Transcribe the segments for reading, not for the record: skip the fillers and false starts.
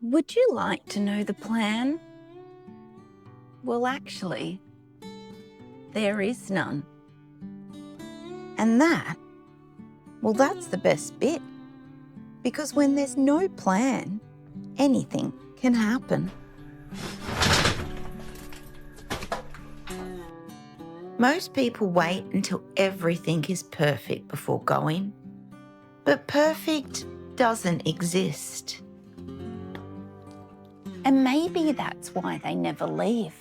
Would you like to know the plan? Well, actually, there is none. And that's the best bit. Because when there's no plan, anything can happen. Most people wait until everything is perfect before going. But perfect doesn't exist. And maybe that's why they never leave.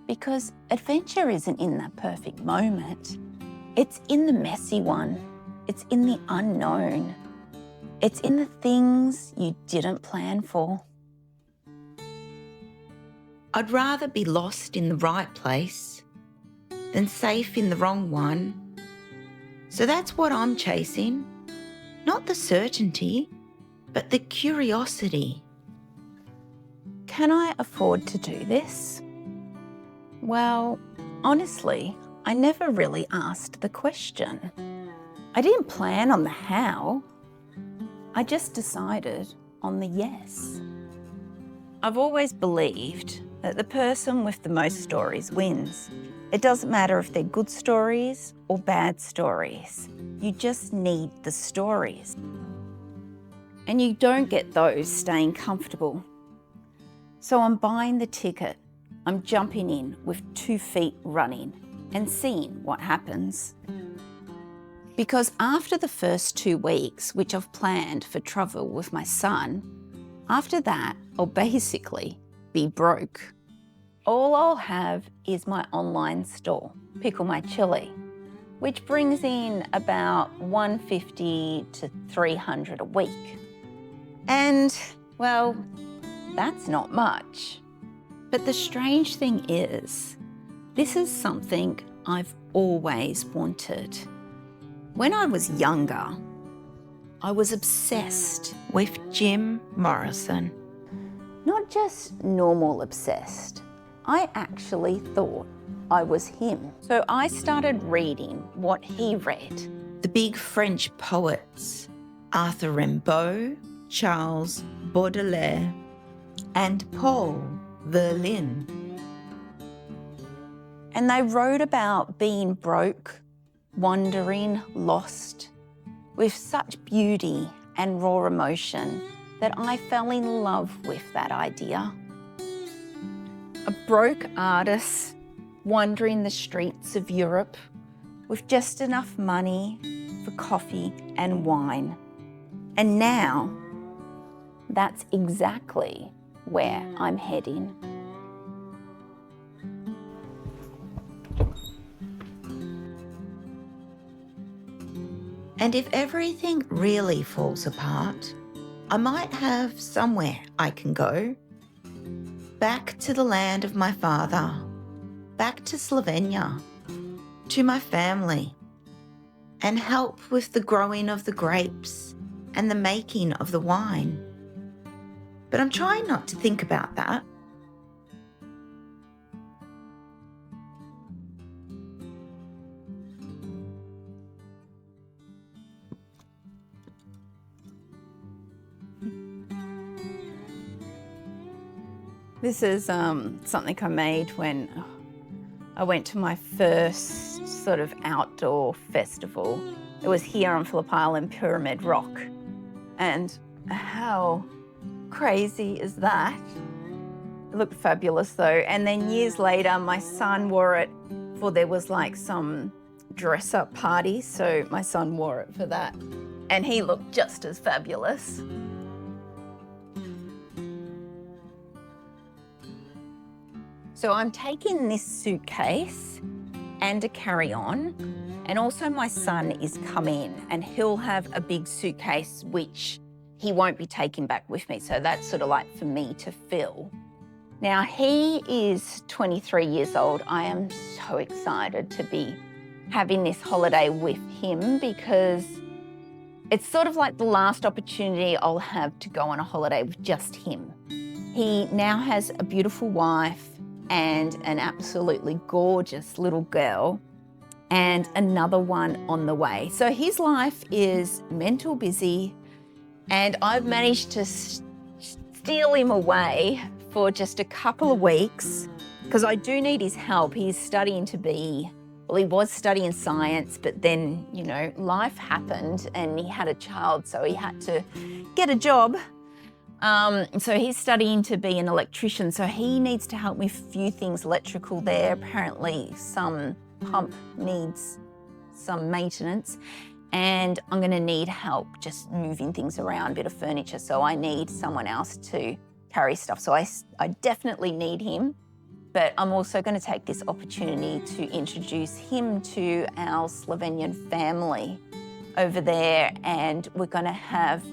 Because adventure isn't in that perfect moment. It's in the messy one. It's in the unknown. It's in the things you didn't plan for. I'd rather be lost in the right place than safe in the wrong one. So that's what I'm chasing. Not the certainty, but the curiosity. Can I afford to do this? Well, honestly, I never really asked the question. I didn't plan on the how. I just decided on the yes. I've always believed that the person with the most stories wins. It doesn't matter if they're good stories or bad stories. You just need the stories. And you don't get those staying comfortable. So I'm buying the ticket. I'm jumping in with 2 feet running and seeing what happens. Because after the first 2 weeks, which I've planned for travel with my son, after that, I'll basically be broke. All I'll have is my online store, Pickle My Chili, which brings in about $150 to $300 a week. And, well, that's not much. But the strange thing is, this is something I've always wanted. When I was younger, I was obsessed with Jim Morrison. Not just normal obsessed. I actually thought I was him. So I started reading what he read. The big French poets, Arthur Rimbaud, Charles Baudelaire, and Paul Verlaine. And they wrote about being broke, wandering, lost, with such beauty and raw emotion that I fell in love with that idea. A broke artist wandering the streets of Europe with just enough money for coffee and wine. And now, that's exactly where I'm heading. And if everything really falls apart, I might have somewhere I can go. Back to the land of my father, back to Slovenia, to my family, and help with the growing of the grapes and the making of the wine. But I'm trying not to think about that. This is something I made when I went to my first sort of outdoor festival. It was here on Phillip Island, Pyramid Rock. And how crazy is that? It looked fabulous though. And then years later, my son wore it for, there was like some dress up party. So my son wore it for that. And he looked just as fabulous. So I'm taking this suitcase and a carry-on, and also my son is coming and he'll have a big suitcase which he won't be taking back with me. So that's sort of like for me to fill. Now he is 23 years old. I am so excited to be having this holiday with him because it's sort of like the last opportunity I'll have to go on a holiday with just him. He now has a beautiful wife and an absolutely gorgeous little girl and another one on the way. So his life is mental busy, and I've managed to steal him away for just a couple of weeks because I do need his help. He's studying to be, well, he was studying science, but then, you know, life happened and he had a child, so he had to get a job. So he's studying to be an electrician, so he needs to help me with a few things electrical there. Apparently some pump needs some maintenance, and I'm going to need help just moving things around, a bit of furniture, so I need someone else to carry stuff. So I definitely need him, but I'm also going to take this opportunity to introduce him to our Slovenian family over there, and we're going to have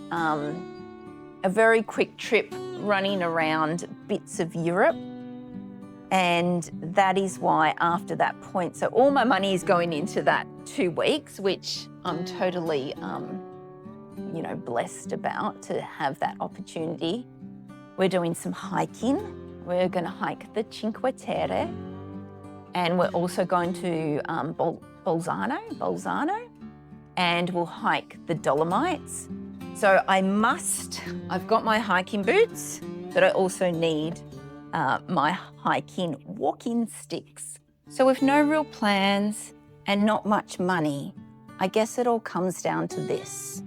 a very quick trip running around bits of Europe. And that is why after that point, so all my money is going into that 2 weeks, which I'm totally, you know, blessed about to have that opportunity. We're doing some hiking. We're going to hike the Cinque Terre, and we're also going to Bolzano, and we'll hike the Dolomites. So I've got my hiking boots, but I also need my hiking walking sticks. So with no real plans and not much money, I guess it all comes down to this.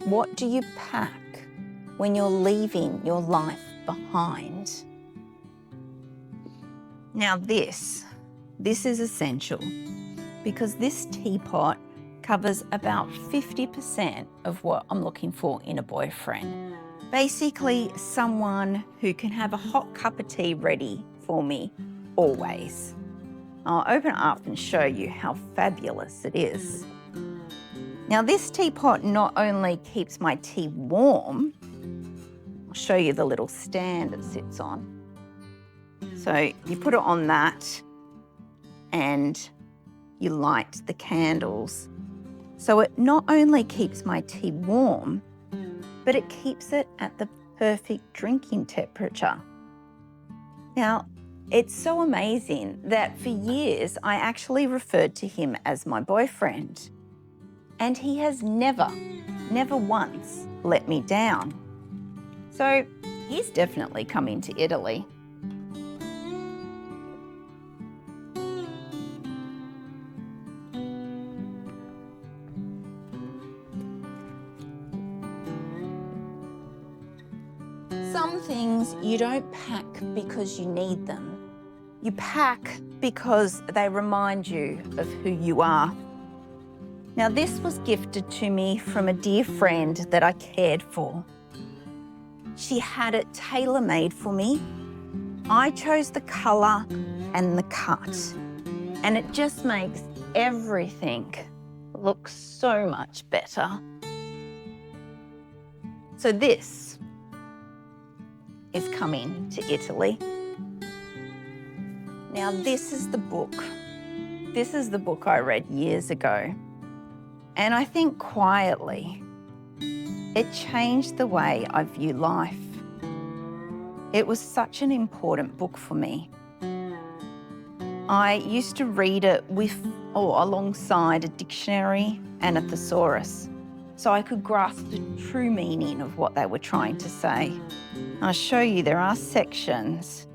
What do you pack when you're leaving your life behind? Now this is essential because this teapot covers about 50% of what I'm looking for in a boyfriend. Basically, someone who can have a hot cup of tea ready for me always. I'll open it up and show you how fabulous it is. Now this teapot not only keeps my tea warm, I'll show you the little stand it sits on. So you put it on that and you light the candles. So it not only keeps my tea warm, but it keeps it at the perfect drinking temperature. Now, it's so amazing that for years I actually referred to him as my boyfriend, and he has never once let me down. So he's definitely coming to Italy. Some things you don't pack because you need them. You pack because they remind you of who you are. Now this was gifted to me from a dear friend that I cared for. She had it tailor-made for me. I chose the colour and the cut, and it just makes everything look so much better. So this is coming to Italy. Now this is the book. This is the book I read years ago. And I think quietly, it changed the way I view life. It was such an important book for me. I used to read it alongside a dictionary and a thesaurus, so I could grasp the true meaning of what they were trying to say. I'll show you, there are sections,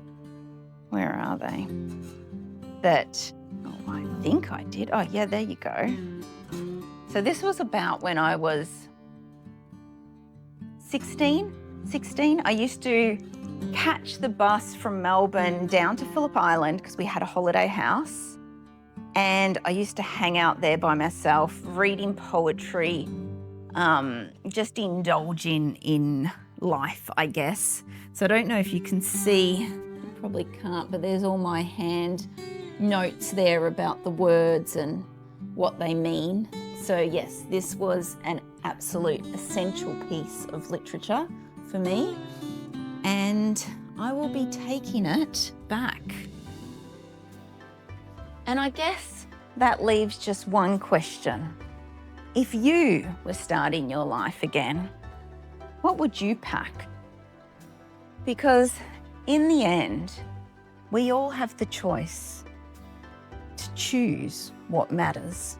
where are they? I think I did. Oh yeah, there you go. So this was about when I was 16. I used to catch the bus from Melbourne down to Phillip Island because we had a holiday house. And I used to hang out there by myself, reading poetry, just indulging in life, I guess. So I don't know if you can see, you probably can't, but there's all my hand notes there about the words and what they mean. So yes, this was an absolute essential piece of literature for me, and I will be taking it back. And I guess that leaves just one question. If you were starting your life again, what would you pack? Because in the end, we all have the choice to choose what matters.